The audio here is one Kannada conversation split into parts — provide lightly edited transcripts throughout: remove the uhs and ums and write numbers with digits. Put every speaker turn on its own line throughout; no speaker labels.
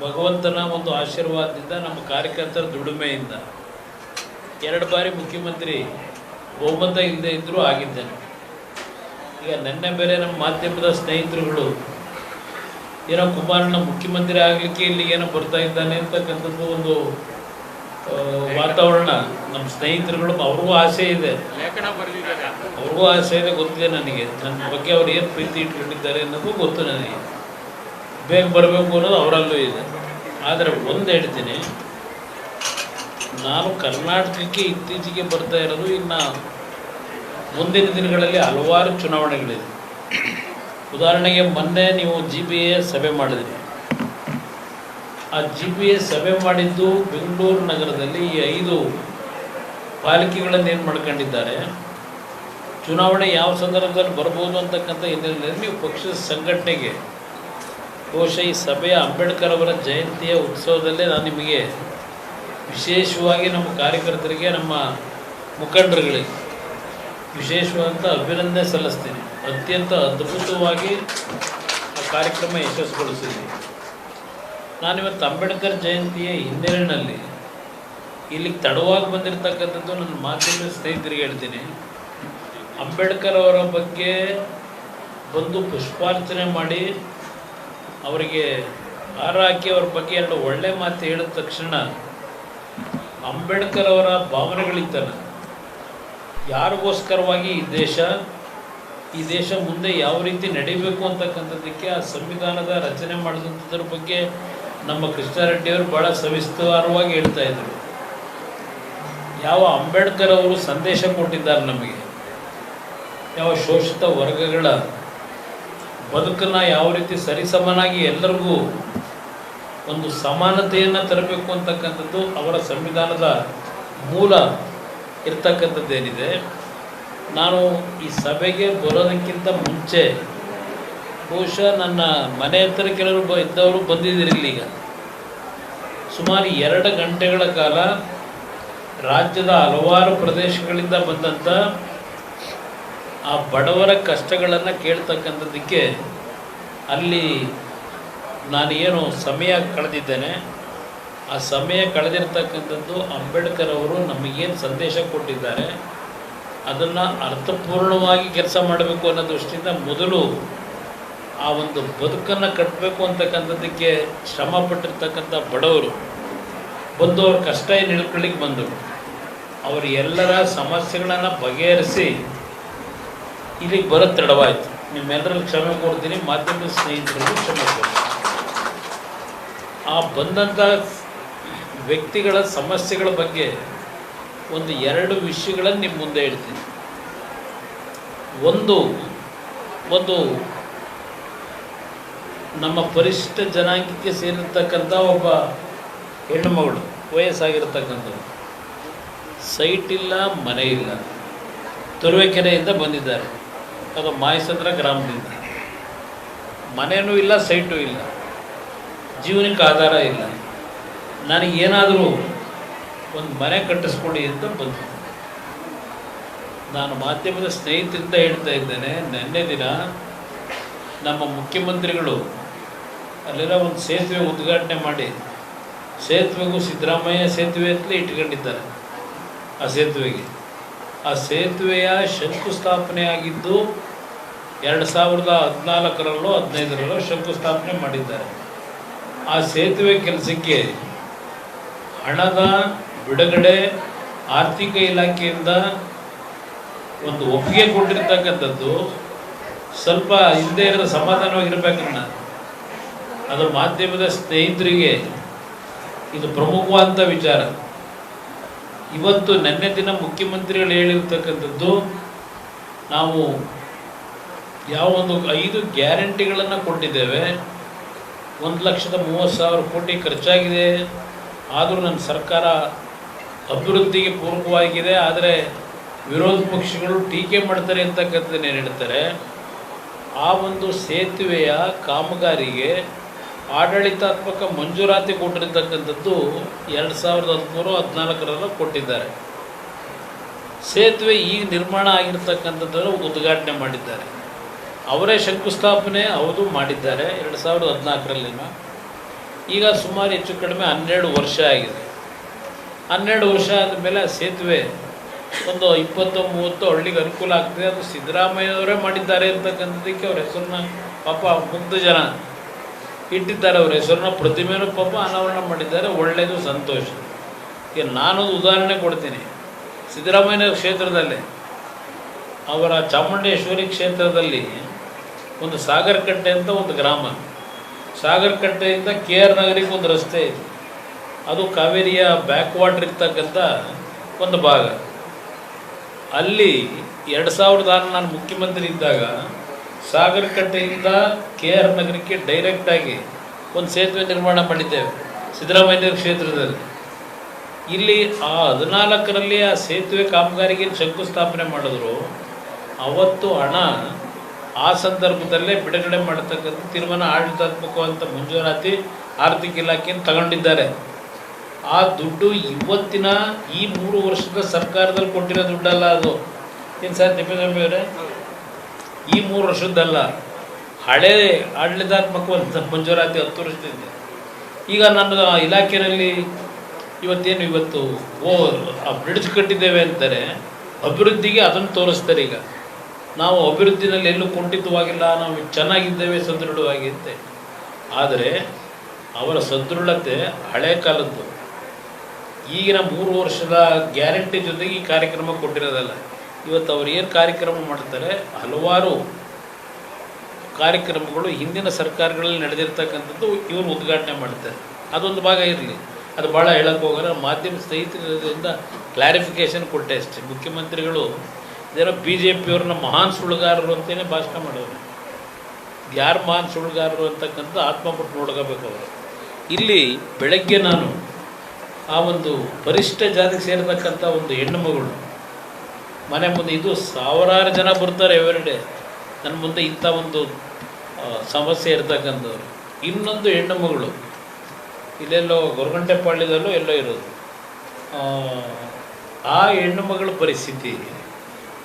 ಭಗವಂತನ ಒಂದು ಆಶೀರ್ವಾದದಿಂದ ನಮ್ಮ ಕಾರ್ಯಕರ್ತರ ದುಡಿಮೆಯಿಂದ 2 ಬಾರಿ ಮುಖ್ಯಮಂತ್ರಿ ಬಹುಮತ ಇಲ್ಲದೆ ಇದ್ದರೂ ಆಗಿದ್ದೇನೆ. ಈಗ ನೆನ್ನೆ ಬೇರೆ ನಮ್ಮ ಮಾಧ್ಯಮದ ಸ್ನೇಹಿತರುಗಳು ಏನೋ ಕುಮಾರಣ್ಣ ಮುಖ್ಯಮಂತ್ರಿ ಆಗಲಿಕ್ಕೆ ಇಲ್ಲಿಗೇನೋ ಬರ್ತಾ ಇದ್ದಾನೆ ಅಂತಕ್ಕಂಥದ್ದು ಒಂದು ವಾತಾವರಣ ನಮ್ಮ ಸ್ನೇಹಿತರುಗಳು, ಅವ್ರಿಗೂ ಆಸೆ ಇದೆ, ಅವ್ರಿಗೂ ಆಸೆ ಇದೆ, ಗೊತ್ತಿದೆ ನನಗೆ. ನನ್ನ ಬಗ್ಗೆ ಅವ್ರು ಏನು ಪ್ರೀತಿ ಇಟ್ಕೊಂಡಿದ್ದಾರೆ ಅನ್ನೋದು ಗೊತ್ತು ನನಗೆ. ಬೇಗ ಬರಬೇಕು ಅನ್ನೋದು ಅವರಲ್ಲೂ ಇದೆ. ಆದರೆ ಒಂದು ಹೇಳ್ತೀನಿ, ನಾನು ಕರ್ನಾಟಕಕ್ಕೆ ಇತ್ತೀಚೆಗೆ ಬರ್ತಾ ಇರೋದು ಇನ್ನು ಮುಂದಿನ ದಿನಗಳಲ್ಲಿ ಹಲವಾರು ಚುನಾವಣೆಗಳಿದೆ. ಉದಾಹರಣೆಗೆ ಮೊನ್ನೆ ನೀವು GPA ಸಭೆ ಮಾಡಿದ್ರಿ. ಆ GPA ಸಭೆ ಮಾಡಿದ್ದು ಬೆಂಗಳೂರು ನಗರದಲ್ಲಿ ಈ 5 ಪಾಲಿಕೆಗಳನ್ನು ಏನು ಮಾಡ್ಕೊಂಡಿದ್ದಾರೆ, ಚುನಾವಣೆ ಯಾವ ಸಂದರ್ಭದಲ್ಲಿ ಬರ್ಬೋದು ಅಂತಕ್ಕಂಥ ಹಿನ್ನೆಲೆಯಲ್ಲಿ ನೀವು ಪಕ್ಷದ ಸಂಘಟನೆಗೆ ಬಹುಶಃ ಈ ಸಭೆಯ ಅಂಬೇಡ್ಕರ್ ಅವರ ಜಯಂತಿಯ ಉತ್ಸವದಲ್ಲೇ ನಾನು ನಿಮಗೆ ವಿಶೇಷವಾಗಿ ನಮ್ಮ ಕಾರ್ಯಕರ್ತರಿಗೆ, ನಮ್ಮ ಮುಖಂಡರುಗಳಿಗೆ ವಿಶೇಷವಾದಂಥ ಅಭಿನಂದನೆ ಸಲ್ಲಿಸ್ತೀನಿ. ಅತ್ಯಂತ ಅದ್ಭುತವಾಗಿ ಆ ಕಾರ್ಯಕ್ರಮ ಯಶಸ್ವಿಗೊಳಿಸಿದ್ದೀನಿ. ನಾನಿವತ್ತು ಅಂಬೇಡ್ಕರ್ ಜಯಂತಿಯ ಹಿನ್ನೆಲೆಯಲ್ಲಿ ಇಲ್ಲಿಗೆ ತಡವಾಗಿ ಬಂದಿರತಕ್ಕಂಥದ್ದು ನನ್ನ ಮಾಧ್ಯಮ ಸ್ನೇಹಿತರಿಗೆ ಹೇಳ್ತೀನಿ. ಅಂಬೇಡ್ಕರ್ ಅವರ ಬಗ್ಗೆ ಬಂದು ಪುಷ್ಪಾರ್ಚನೆ ಮಾಡಿ ಅವರಿಗೆ ಹಾರ ಹಾಕಿ ಅವ್ರ ಬಗ್ಗೆ 2 ಒಳ್ಳೆ ಮಾತು ಹೇಳಿದ ತಕ್ಷಣ ಅಂಬೇಡ್ಕರ್ ಅವರ ಭಾವನೆಗಳಿತ್ತಲ್ಲ, ಯಾರಿಗೋಸ್ಕರವಾಗಿ ಈ ದೇಶ ಮುಂದೆ ಯಾವ ರೀತಿ ನಡೀಬೇಕು ಅಂತಕ್ಕಂಥದ್ದಕ್ಕೆ ಆ ಸಂವಿಧಾನದ ರಚನೆ ಮಾಡಿದಂಥದ್ರ ಬಗ್ಗೆ ನಮ್ಮ ಕೃಷ್ಣಾರೆಡ್ಡಿಯವರು ಭಾಳ ಸವಿಸ್ತಾರವಾಗಿ ಹೇಳ್ತಾ ಇದ್ರು. ಯಾವ ಅಂಬೇಡ್ಕರ್ ಅವರು ಸಂದೇಶ ಕೊಟ್ಟಿದ್ದಾರೆ ನಮಗೆ, ಯಾವ ಶೋಷಿತ ವರ್ಗಗಳ ಬದುಕನ್ನು ಯಾವ ರೀತಿ ಸರಿಸಮನಾಗಿ ಎಲ್ಲರಿಗೂ ಒಂದು ಸಮಾನತೆಯನ್ನು ತರಬೇಕು ಅಂತಕ್ಕಂಥದ್ದು ಅವರ ಸಂವಿಧಾನದ ಮೂಲ ಇರ್ತಕ್ಕಂಥದ್ದೇನಿದೆ. ನಾನು ಈ ಸಭೆಗೆ ಬರೋದಕ್ಕಿಂತ ಮುಂಚೆ ಬಹುಶಃ ನನ್ನ ಮನೆ ಹತ್ತಿರ ಕೆಲವರು ಇದ್ದವರು ಬಂದಿದ್ದೀರಿ. ಇಲ್ಲಿಗ ಸುಮಾರು 2 ಗಂಟೆಗಳ ಕಾಲ ರಾಜ್ಯದ ಹಲವಾರು ಪ್ರದೇಶಗಳಿಂದ ಬಂದಂಥ ಆ ಬಡವರ ಕಷ್ಟಗಳನ್ನು ಕೇಳ್ತಕ್ಕಂಥದ್ದಕ್ಕೆ ಅಲ್ಲಿ ನಾನು ಏನು ಸಮಯ ಕಳೆದಿದ್ದೇನೆ, ಆ ಸಮಯ ಕಳೆದಿರ್ತಕ್ಕಂಥದ್ದು ಅಂಬೇಡ್ಕರ್ ಅವರು ನಮಗೇನು ಸಂದೇಶ ಕೊಟ್ಟಿದ್ದಾರೆ ಅದನ್ನು ಅರ್ಥಪೂರ್ಣವಾಗಿ ಕೆಲಸ ಮಾಡಬೇಕು ಅನ್ನೋ ದೃಷ್ಟಿಯಿಂದ ಮೊದಲು ಆ ಒಂದು ಬದುಕನ್ನು ಕಟ್ಟಬೇಕು ಅಂತಕ್ಕಂಥದ್ದಕ್ಕೆ ಶ್ರಮ ಪಟ್ಟಿರ್ತಕ್ಕಂಥ ಬಡವರು ಬಂದು ಅವ್ರ ಕಷ್ಟ ಏನು ಹೇಳ್ಕೊಳ್ಳಿಕ್ಕೆ ಬಂದರು. ಅವರು ಎಲ್ಲರ ಸಮಸ್ಯೆಗಳನ್ನು ಬಗೆಹರಿಸಿ ಇಲ್ಲಿಗೆ ಬರೋದು ತಡವಾಯಿತು. ನಿಮ್ಮೆಲ್ಲರಲ್ಲಿ ಕ್ಷಮೆ ಕೊಡ್ತೀನಿ, ಮಾಧ್ಯಮದ ಸ್ನೇಹಿತರಿಗೂ ಕ್ಷಮೆ ಕೊಡ್ತೀನಿ. ಆ ಬಂದಂಥ ವ್ಯಕ್ತಿಗಳ ಸಮಸ್ಯೆಗಳ ಬಗ್ಗೆ ಒಂದು 2 ವಿಷಯಗಳನ್ನು ನಿಮ್ಮ ಮುಂದೆ ಹೇಳ್ತೀನಿ. ಒಂದು ನಮ್ಮ ಪರಿಶಿಷ್ಟ ಜನಾಂಗಕ್ಕೆ ಸೇರಿರ್ತಕ್ಕಂಥ ಒಬ್ಬ ಹೆಣ್ಣುಮಗಳು, ವಯಸ್ಸಾಗಿರ್ತಕ್ಕಂಥವ್ರು, ಸೈಟ್ ಇಲ್ಲ, ಮನೆ ಇಲ್ಲ, ತುರುವೇಕೆರೆಯಿಂದ ಬಂದಿದ್ದಾರೆ. ಅದು ಮಾಯಸಂದ್ರ ಗ್ರಾಮದಿಂದ. ಮನೆಯೂ ಇಲ್ಲ, ಸೈಟು ಇಲ್ಲ, ಜೀವನಕ್ಕೆ ಆಧಾರ ಇಲ್ಲ. ನನಗೇನಾದರೂ ಒಂದು ಮನೆ ಕಟ್ಟಿಸ್ಕೊಡಿ ಅಂತ ಬಂತು. ನಾನು ಮಾಧ್ಯಮದ ಸ್ನೇಹಿತರಿಂದ ಹೇಳ್ತಾ ಇದ್ದೇನೆ, ನಿನ್ನೆ ದಿನ ನಮ್ಮ ಮುಖ್ಯಮಂತ್ರಿಗಳು ಅಲ್ಲೆಲ್ಲ ಒಂದು ಸೇತುವೆ ಉದ್ಘಾಟನೆ ಮಾಡಿ, ಸೇತುವೆಗೂ ಸಿದ್ದರಾಮಯ್ಯ ಸೇತುವೆ ಅಂತಲೇ ಇಟ್ಕೊಂಡಿದ್ದಾರೆ. ಆ ಸೇತುವೆಯ ಶಂಕುಸ್ಥಾಪನೆ ಆಗಿದ್ದು 2014ರಲ್ಲೋ 15ರಲ್ಲೋ ಶಂಕುಸ್ಥಾಪನೆ ಮಾಡಿದ್ದಾರೆ. ಆ ಸೇತುವೆ ಕೆಲಸಕ್ಕೆ ಹಣದ ಬಿಡುಗಡೆ ಆರ್ಥಿಕ ಇಲಾಖೆಯಿಂದ ಒಂದು ಒಪ್ಪಿಗೆ ಕೊಟ್ಟಿರ್ತಕ್ಕಂಥದ್ದು ಸ್ವಲ್ಪ ಹಿಂದೆ ಇರೋ ಸಮಾಧಾನವಾಗಿರ್ಬೇಕನ್ನ. ಅದು ಮಾಧ್ಯಮದ ಸ್ನೇಹಿತರಿಗೆ ಇದು ಪ್ರಮುಖವಾದಂಥ ವಿಚಾರ. ಇವತ್ತು ನಿನ್ನೆ ದಿನ ಮುಖ್ಯಮಂತ್ರಿಗಳು ಹೇಳಿರ್ತಕ್ಕಂಥದ್ದು, ನಾವು ಯಾವ ಒಂದು 5 ಗ್ಯಾರಂಟಿಗಳನ್ನು ಕೊಟ್ಟಿದ್ದೇವೆ, 1,30,000 ಕೋಟಿ ಖರ್ಚಾಗಿದೆ, ಆದರೂ ನನ್ನ ಸರ್ಕಾರ ಅಭಿವೃದ್ಧಿಗೆ ಪೂರಕವಾಗಿದೆ, ಆದರೆ ವಿರೋಧ ಪಕ್ಷಗಳು ಟೀಕೆ ಮಾಡ್ತಾರೆ ಅಂತಕ್ಕಂಥದ್ದನ್ನು ಏನು ಹೇಳ್ತಾರೆ. ಆ ಒಂದು ಸೇತುವೆಯ ಕಾಮಗಾರಿಗೆ ಆಡಳಿತಾತ್ಮಕ ಮಂಜೂರಾತಿ ಕೊಟ್ಟಿರ್ತಕ್ಕಂಥದ್ದು 2013-14ರಲ್ಲೂ ಕೊಟ್ಟಿದ್ದಾರೆ. ಸೇತುವೆ ಈಗ ನಿರ್ಮಾಣ ಆಗಿರ್ತಕ್ಕಂಥದ್ದನ್ನು ಉದ್ಘಾಟನೆ ಮಾಡಿದ್ದಾರೆ. ಅವರೇ ಶಂಕುಸ್ಥಾಪನೆ ಹೌದು ಮಾಡಿದ್ದಾರೆ 2014ರಲ್ಲಿನ. ಈಗ ಸುಮಾರು ಹೆಚ್ಚು ಕಡಿಮೆ 12 ವರ್ಷ ಆಗಿದೆ. 12 ವರ್ಷ ಆದಮೇಲೆ ಆ ಸೇತುವೆ ಒಂದು 20-30 ಹಳ್ಳಿಗೆ ಅನುಕೂಲ ಆಗ್ತದೆ. ಅದು ಸಿದ್ದರಾಮಯ್ಯನವರೇ ಮಾಡಿದ್ದಾರೆ ಅಂತಕ್ಕಂಥದ್ದಕ್ಕೆ ಅವ್ರ ಹೆಸರನ್ನ ಪಾಪ ಮುಗ್ಧ ಜನ ಇಟ್ಟಿದ್ದಾರೆ. ಅವ್ರ ಹೆಸರನ್ನ ಪ್ರತಿಮೆನೂ ಪಾಪ ಅನಾವರಣ ಮಾಡಿದ್ದಾರೆ. ಒಳ್ಳೆಯದು, ಸಂತೋಷ. ಈಗ ನಾನೊಂದು ಉದಾಹರಣೆ ಕೊಡ್ತೀನಿ. ಸಿದ್ದರಾಮಯ್ಯ ಕ್ಷೇತ್ರದಲ್ಲೇ ಅವರ ಚಾಮುಂಡೇಶ್ವರಿ ಕ್ಷೇತ್ರದಲ್ಲಿ ಒಂದು ಸಾಗರಕಟ್ಟೆ ಅಂತ ಒಂದು ಗ್ರಾಮ, ಸಾಗರಕಟ್ಟೆಯಿಂದ KR ನಗರಿಗೆ ಒಂದು ರಸ್ತೆ ಇದೆ. ಅದು ಕಾವೇರಿಯ ಬ್ಯಾಕ್ ವಾಟರ್ ಇರ್ತಕ್ಕಂಥ ಒಂದು ಭಾಗ. ಅಲ್ಲಿ 2006 ನಾನು ಮುಖ್ಯಮಂತ್ರಿ ಇದ್ದಾಗ ಸಾಗರಕಟ್ಟೆಯಿಂದ KR ನಗರಕ್ಕೆ ಡೈರೆಕ್ಟಾಗಿ ಒಂದು ಸೇತುವೆ ನಿರ್ಮಾಣ ಮಾಡಿದ್ದೇವೆ ಸಿದ್ದರಾಮಯ್ಯ ಕ್ಷೇತ್ರದಲ್ಲಿ. ಇಲ್ಲಿ ಆ 14ರಲ್ಲಿ ಆ ಸೇತುವೆ ಕಾಮಗಾರಿಗೆ ಶಂಕುಸ್ಥಾಪನೆ ಮಾಡಿದ್ರು. ಅವತ್ತು ಹಣ ಆ ಸಂದರ್ಭದಲ್ಲೇ ಬಿಡುಗಡೆ ಮಾಡತಕ್ಕಂಥ ತೀರ್ಮಾನ ಆಡಳಿತಾತ್ಮಕವಂತ ಮಂಜೂರಾತಿ ಆರ್ಥಿಕ ಇಲಾಖೆಯನ್ನು ತಗೊಂಡಿದ್ದಾರೆ. ಆ ದುಡ್ಡು ಇವತ್ತಿನ ಈ 3 ವರ್ಷದ ಸರ್ಕಾರದಲ್ಲಿ ಕೊಟ್ಟಿರೋ ದುಡ್ಡಲ್ಲ. ಅದು ಏನು ಸರ್ ತಿಪ್ಪೇಸ್ವಾಮಿ ಅವರೇ, ಈ 3 ವರ್ಷದ್ದಲ್ಲ, ಹಳೇ ಆಡಳಿತಾತ್ಮಕವಂತ ಮಂಜೂರಾತಿ 10 ವರ್ಷದಿಂದ. ಈಗ ನನ್ನ ಇಲಾಖೆಯಲ್ಲಿ ಇವತ್ತು ಆ ಬ್ರಿಡ್ಜ್ ಕಟ್ಟಿದ್ದೇವೆ ಅಂತಾರೆ, ಅಭಿವೃದ್ಧಿಗೆ ಅದನ್ನು ತೋರಿಸ್ತಾರೆ. ಈಗ ನಾವು ಅಭಿವೃದ್ಧಿನಲ್ಲಿ ಎಲ್ಲೂ ಕುಂಠಿತವಾಗಿಲ್ಲ, ನಾವು ಚೆನ್ನಾಗಿದ್ದೇವೆ, ಸದೃಢವಾಗಿ ಅಂತ. ಆದರೆ ಅವರ ಸದೃಢತೆ ಹಳೆ ಕಾಲದ್ದು. ಈಗಿನ 3 ವರ್ಷದ ಗ್ಯಾರಂಟಿ ಜೊತೆಗೆ ಈ ಕಾರ್ಯಕ್ರಮ ಕೊಟ್ಟಿರೋದಲ್ಲ. ಇವತ್ತು ಅವ್ರು ಏನು ಕಾರ್ಯಕ್ರಮ ಮಾಡ್ತಾರೆ, ಹಲವಾರು ಕಾರ್ಯಕ್ರಮಗಳು ಹಿಂದಿನ ಸರ್ಕಾರಗಳಲ್ಲಿ ನಡೆದಿರ್ತಕ್ಕಂಥದ್ದು ಇವರು ಉದ್ಘಾಟನೆ ಮಾಡ್ತಾರೆ. ಅದೊಂದು ಭಾಗ ಇರಲಿ, ಅದು ಭಾಳ ಹೇಳಕ್ಕೆ ಹೋಗೋಲ್ಲ. ಮಾಧ್ಯಮ ಸ್ನೇಹಿತರಿಂದ ಕ್ಲಾರಿಫಿಕೇಷನ್ ಕೊಟ್ಟೆ ಅಷ್ಟೇ. ಮುಖ್ಯಮಂತ್ರಿಗಳು ಇದೇನೋ BJPಯವ್ರನ್ನ ಮಹಾನ್ ಸುಳ್ಳುಗಾರರು ಅಂತಲೇ ಭಾಷಣ ಮಾಡೋರು. ಯಾರು ಮಹಾನ್ ಸುಳ್ಳುಗಾರರು ಅಂತಕ್ಕಂಥ ಆತ್ಮಪಟ್ಟು ನೋಡ್ಕೋಬೇಕು ಅವರು. ಇಲ್ಲಿ ಬೆಳಗ್ಗೆ ನಾನು ಆ ಒಂದು ಪರಿಷ್ಠ ಜಾತಿಗೆ ಸೇರತಕ್ಕಂಥ ಒಂದು ಹೆಣ್ಣು ಮಗಳು ಮನೆ ಮುಂದೆ, ಇದು ಸಾವಿರಾರು ಜನ ಬರ್ತಾರೆ ಎವ್ರಿಡೇ ನನ್ನ ಮುಂದೆ, ಇಂಥ ಒಂದು ಸಮಸ್ಯೆ ಇರ್ತಕ್ಕಂಥವ್ರು. ಇನ್ನೊಂದು ಹೆಣ್ಣು ಮಗಳು ಇಲ್ಲೆಲ್ಲೋ ಗೊರಗುಂಟೆಪಾಳ್ಯದಲ್ಲೂ ಎಲ್ಲೋ ಇರೋದು. ಆ ಹೆಣ್ಣು ಮಗಳ ಪರಿಸ್ಥಿತಿ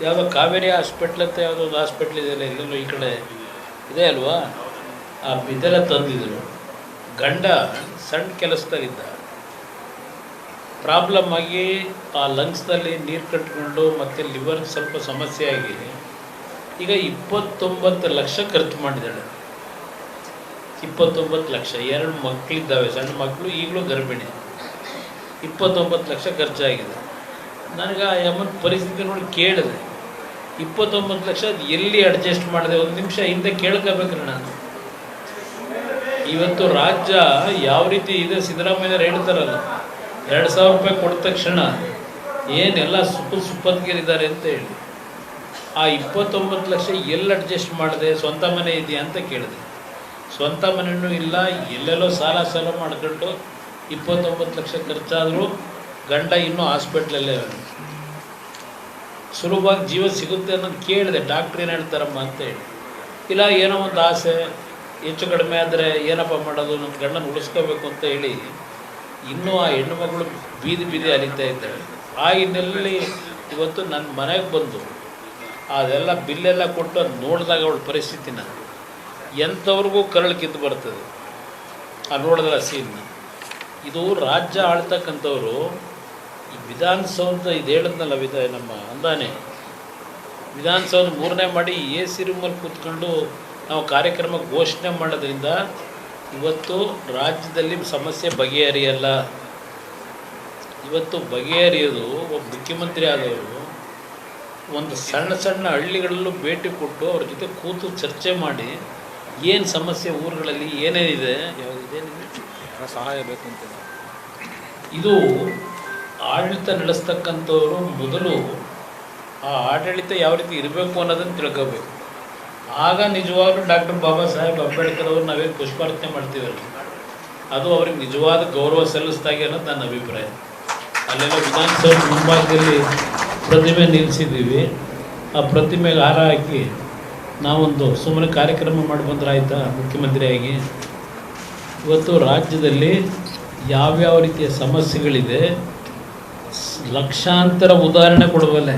ಯಾವುದೋ ಕಾವೇರಿ ಹಾಸ್ಪಿಟ್ಲ್ ಅಂತ ಯಾವುದೋ ಒಂದು ಹಾಸ್ಪಿಟ್ಲ್ ಇದೆಯಲ್ಲ, ಇಲ್ಲೆಲ್ಲೋ ಈ ಕಡೆ ಇದೆ ಅಲ್ವಾ, ಆ ಇದೆಲ್ಲ ತಂದಿದ್ರು. ಗಂಡ ಸಣ್ಣ ಕೆಲಸದಲ್ಲಿದ್ದ, ಪ್ರಾಬ್ಲಮ್ ಆಗಿ ಆ ಲಂಗ್ಸ್ನಲ್ಲಿ ನೀರು ಕಟ್ಕೊಂಡು ಮತ್ತು ಲಿವರ್ ಸ್ವಲ್ಪ ಸಮಸ್ಯೆ ಆಗಿ ಈಗ 29 ಲಕ್ಷ ಖರ್ಚು ಮಾಡಿದ್ದಾಳೆ. 29 ಲಕ್ಷ. 2 ಮಕ್ಕಳಿದ್ದಾವೆ, ಸಣ್ಣ ಮಕ್ಕಳು, ಈಗಲೂ ಗರ್ಭಿಣಿ. 29 ಲಕ್ಷ ಖರ್ಚಾಗಿದೆ. ನನಗೆ ಆ ಅಮ್ಮನ ಪರಿಸ್ಥಿತಿ ನೋಡಿ ಕೇಳಿದೆ, 29 ಲಕ್ಷ ಅದು ಎಲ್ಲಿ ಅಡ್ಜಸ್ಟ್ ಮಾಡಿದೆ? ಒಂದು ನಿಮಿಷ ಹಿಂದೆ ಕೇಳ್ಕೋಬೇಕ್ರಿ ನಾನು. ಇವತ್ತು ರಾಜ್ಯ ಯಾವ ರೀತಿ ಇದೆ, ಸಿದ್ದರಾಮಯ್ಯರು ಹೇಳ್ತಾರಲ್ಲ 2,000 ರೂಪಾಯಿ ಕೊಟ್ಟ ತಕ್ಷಣ ಏನೆಲ್ಲ ಸುಪ್ಪತ್ತಿಗೆರಿದ್ದಾರೆ ಅಂತ ಹೇಳಿ, ಆ 29 ಲಕ್ಷ ಎಲ್ಲಿ ಅಡ್ಜಸ್ಟ್ ಮಾಡಿದೆ? ಸ್ವಂತ ಮನೆ ಇದೆಯಾ ಅಂತ ಕೇಳಿದೆ. ಸ್ವಂತ ಮನೆಯೂ ಇಲ್ಲ, ಎಲ್ಲೆಲ್ಲೋ ಸಾಲ ಮಾಡ್ಕೊಂಡು 29 ಲಕ್ಷ ಖರ್ಚಾದರೂ ಗಂಡ ಇನ್ನೂ ಹಾಸ್ಪಿಟ್ಲಲ್ಲೇ ಸುಲಭವಾಗಿ ಜೀವ ಸಿಗುತ್ತೆ ಅನ್ನೋದು ಕೇಳಿದೆ. ಡಾಕ್ಟ್ರ್ ಏನು ಹೇಳ್ತಾರಮ್ಮ ಅಂತ ಹೇಳಿ, ಇಲ್ಲ ಏನೋ ಒಂದು ಆಸೆ ಹೆಚ್ಚು ಕಡಿಮೆ ಆದರೆ ಏನಪ್ಪ ಮಾಡೋದು, ನಮ್ಮ ಗಂಡನ ಉಳಿಸ್ಕೋಬೇಕು ಅಂತ ಹೇಳಿ ಇನ್ನೂ ಆ ಹೆಣ್ಣು ಮಗಳು ಬೀದಿ ಅಲಿತಾ ಇದ್ದಾಳೆ. ಆ ಹಿನ್ನೆಲೆಯಲ್ಲಿ ಇವತ್ತು ನನ್ನ ಮನೆಗೆ ಬಂದು ಅದೆಲ್ಲ ಬಿಲ್ಲೆಲ್ಲ ಕೊಟ್ಟು ನೋಡಿದಾಗ ಅವಳ ಪರಿಸ್ಥಿತಿನ ಎಂಥವ್ರಿಗೂ ಕರಳು ಬರ್ತದೆ ಆ ನೋಡಿದ್ರೆ ಸೀನ್ನ. ಇದು ರಾಜ್ಯ ಆಳ್ತಕ್ಕಂಥವ್ರು ಈ ವಿಧಾನಸೌಧ ಇದು ಹೇಳಿದ್ನಲ್ಲ, ನಮ್ಮ ಅಂದಾನೆ ವಿಧಾನಸೌಧ 3ನೇ ಮಾಡಿ AC ರೂಮಲ್ಲಿ ಕೂತ್ಕೊಂಡು ನಾವು ಕಾರ್ಯಕ್ರಮ ಘೋಷಣೆ ಮಾಡೋದ್ರಿಂದ ಇವತ್ತು ರಾಜ್ಯದಲ್ಲಿ ಸಮಸ್ಯೆ ಬಗೆಹರಿಯಲ್ಲ. ಇವತ್ತು ಬಗೆಹರಿಯೋದು ಒಬ್ಬ ಮುಖ್ಯಮಂತ್ರಿ ಆದವರು ಒಂದು ಸಣ್ಣ ಹಳ್ಳಿಗಳಲ್ಲೂ ಭೇಟಿ ಕೊಟ್ಟು ಅವ್ರ ಜೊತೆ ಕೂತು ಚರ್ಚೆ ಮಾಡಿ ಏನು ಸಮಸ್ಯೆ ಊರುಗಳಲ್ಲಿ ಏನೇನಿದೆ,
ಸಹಾಯ ಬೇಕು ಅಂತ
ಇದು ಆಡಳಿತ ನಡೆಸ್ತಕ್ಕಂಥವ್ರು ಮೊದಲು ಆ ಆಡಳಿತ ಯಾವ ರೀತಿ ಇರಬೇಕು ಅನ್ನೋದನ್ನು ತಿಳ್ಕೋಬೇಕು. ಆಗ ನಿಜವಾಗ್ಲೂ ಡಾಕ್ಟರ್ ಬಾಬಾ ಸಾಹೇಬ್ ಅಂಬೇಡ್ಕರ್ ಅವರು ನಾವೇನು ಪುಷ್ಪಾರ್ಚನೆ ಮಾಡ್ತೀವಲ್ಲ, ಅದು ಅವ್ರಿಗೆ ನಿಜವಾದ ಗೌರವ ಸಲ್ಲಿಸ್ದಾಗೆ ಅನ್ನೋದು ನನ್ನ ಅಭಿಪ್ರಾಯ. ಅಲ್ಲೆಲ್ಲ ವಿಧಾನಸೌಧ ಮುಂಭಾಗದಲ್ಲಿ ಪ್ರತಿಮೆ ನಿಲ್ಲಿಸಿದ್ದೀವಿ. ಆ ಪ್ರತಿಮೆಗೆ ಹಾರ ಹಾಕಿ ನಾವೊಂದು ಸುಮ್ಮನೆ ಕಾರ್ಯಕ್ರಮ ಮಾಡಿ ಬಂದ್ರೆ ಆಯಿತಾ ಮುಖ್ಯಮಂತ್ರಿಯಾಗಿ? ಇವತ್ತು ರಾಜ್ಯದಲ್ಲಿ ಯಾವ್ಯಾವ ರೀತಿಯ ಸಮಸ್ಯೆಗಳಿದೆ ಲಕ್ಷಾಂತರ ಉದಾಹರಣೆ ಕೊಡಬಲ್ಲೆ.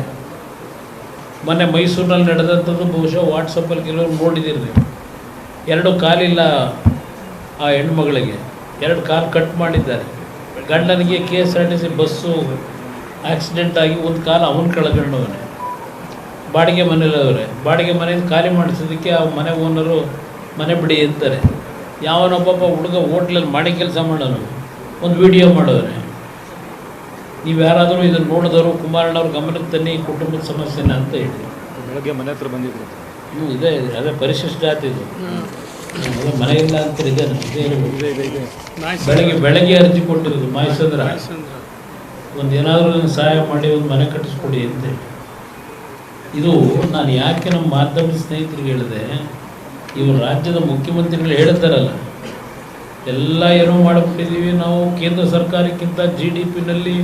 ಮೊನ್ನೆ ಮೈಸೂರಿನಲ್ಲಿ ನಡೆದಂಥದ್ದು ಬಹುಶಃ ವಾಟ್ಸಪ್ಪಲ್ಲಿ ಕೆಲವರು ನೋಡಿದ್ದೀರಿ ನೀವು. 2 ಕಾಲಿಲ್ಲ ಆ ಹೆಣ್ಮಗಳಿಗೆ, 2 ಕಾಲು ಕಟ್ ಮಾಡಿದ್ದಾರೆ. ಗಂಡನಿಗೆ KSRTC ಬಸ್ಸು ಆಕ್ಸಿಡೆಂಟ್ ಆಗಿ ಒಂದು ಕಾಲು ಅವನು ಕಳ್ಕೊಂಡವನೆ. ಬಾಡಿಗೆ ಮನೇಲವ್ರೆ, ಬಾಡಿಗೆ ಮನೆಯಿಂದ ಖಾಲಿ ಮಾಡಿಸೋದಕ್ಕೆ ಆ ಮನೆ ಓನರು ಮನೆ ಬಿಡಿ ಅಂತಾರೆ. ಯಾವನೊಬ್ಬ ಹುಡುಗ ಹೋಟ್ಲಲ್ಲಿ ಮಾಡಿ ಕೆಲಸ ಮಾಡೋನು ಒಂದು ವಿಡಿಯೋ ಮಾಡೋರೆ. ನೀವು ಯಾರಾದರೂ ಇದನ್ನು ನೋಡಿದವರು ಕುಮಾರಣ್ಣವ್ರ ಗಮನಕ್ಕೆ ತನ್ನಿ ಕುಟುಂಬದ ಸಮಸ್ಯೆನ ಅಂತ ಹೇಳಿ.
ಬೆಳಗ್ಗೆ ಮನೆ ಹತ್ರ ಬಂದಿದ್ರು.
ಇದೆ ಅದೇ ಪರಿಶಿಷ್ಟ ಜಾತಿ ಇದು. ಅದೇ ಮನೆ ಇಲ್ಲ ಅಂತ ಇದೆ. ಬೆಳಗ್ಗೆ ಅರ್ಜಿ ಕೊಟ್ಟಿರೋದು ಮಾಯಸಂದ್ರ ಒಂದು ಏನಾದರೂ ಸಹಾಯ ಮಾಡಿ ಒಂದು ಮನೆ ಕಟ್ಟಿಸ್ಕೊಡಿ ಅಂತೇಳಿ. ಇದು ನಾನು ಯಾಕೆ ನಮ್ಮ ಮಾಧ್ಯಮದ ಸ್ನೇಹಿತರಿಗೆ ಹೇಳಿದೆ, ಇವರು ರಾಜ್ಯದ ಮುಖ್ಯಮಂತ್ರಿಗಳು ಹೇಳ್ತಾರಲ್ಲ, ಎಲ್ಲ ಏನೋ ಮಾಡಿಬಿಟ್ಟಿದ್ದೀವಿ ನಾವು, ಕೇಂದ್ರ ಸರ್ಕಾರಕ್ಕಿಂತ GDPನಲ್ಲಿ